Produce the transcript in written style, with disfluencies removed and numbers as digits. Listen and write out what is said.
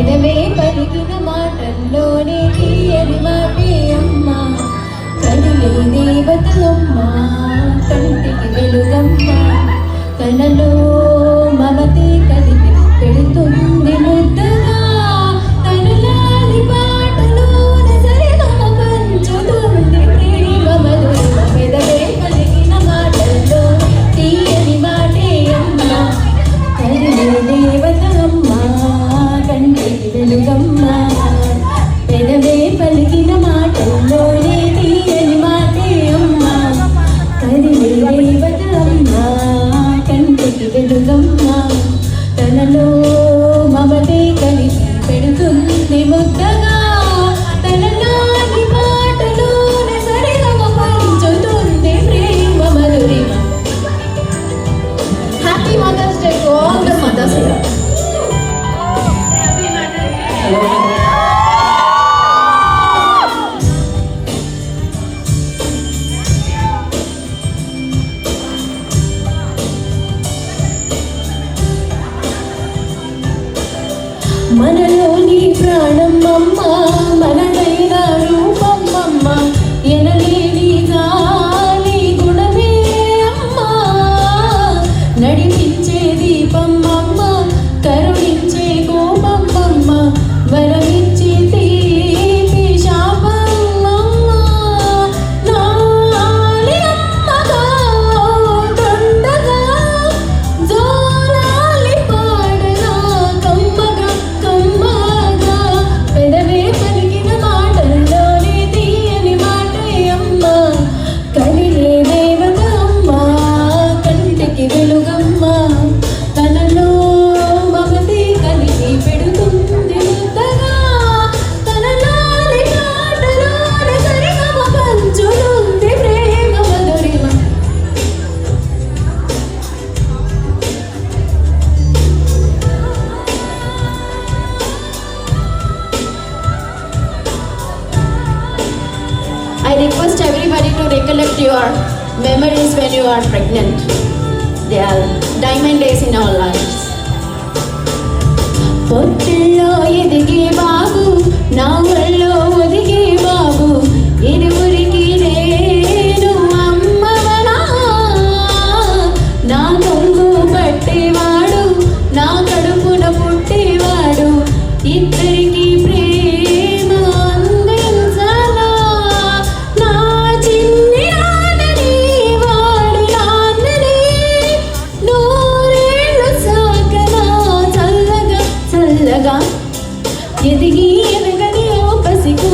పెదవే పలికిన మాటల్లోనే తీయని మాటే అమ్మ కదిలే దేవత అమ్మ కంటికి వెలుగమ్మ కలలో మమతే కలిపి పెడుతుంది ముద్దగా తనలాలి పాటలోన సరిగమ పంచుతుంది ప్రేమ మధురిమ పెదవే పలికిన మాటల్లో తీయని మాటే అమ్మ కదిలే దేవత అమ్మ కంటికి వెలుగమ్మ పెదవే పలికిన మాటల్లోనే తీయని మాటే అమ్మ కదిలే దేవత అమ్మ కంటికి వెలుగమ్మ తనలో మమతే కలిసి పెడుతుంది ముద్దగా తనలాని పాటలోన సరిగమ పంచుతుంది ప్రేమ మధురిమ. Happy mother's day to all the mothers. మనలోని ప్రాణమమ్మ మనదైన రూపమమ్మ ఎనలేని గాలి గుణమే అమ్మ నడిపించే దీపమమ్మ కరుణించే కోపమమ్మ వరమిచ్చే తీపి శాపమమ్మ నాలి అమ్మగా తొండగా జోలాలి పాడనా కమ్మగా కమ్మగా పెదవే పలికిన మాటల్లోనే తీయని మాటే అమ్మ కదిలే దేవత అమ్మ కంటికి వెలుగమ్మ తనలో మమతే కలిసి పెడుతుంది ముద్దగా తనలాలి పాటలోన సరిగమ పంచుతుంది ప్రేమ మధురిమ. I request everybody to recollect your memories when you are pregnant. They are diamond days in our lives. పొట్టల్లో ఎదిగే బాబు నా ఒళ్ళో ఒదిగే బాబు ఇరువురికి నేను అమ్మవనా నా కొంగు పట్టేవాడు నా కడుపున పుట్టేవాడు ఇద్దరికి ప్రేమ అందించాలా నా చిన్ని నాన్నని వాడు నాన్నని నూరేళ్ళు సాకనా చల్లగా చల్లగా ఎదిగి ఎదగని ఓ పసికు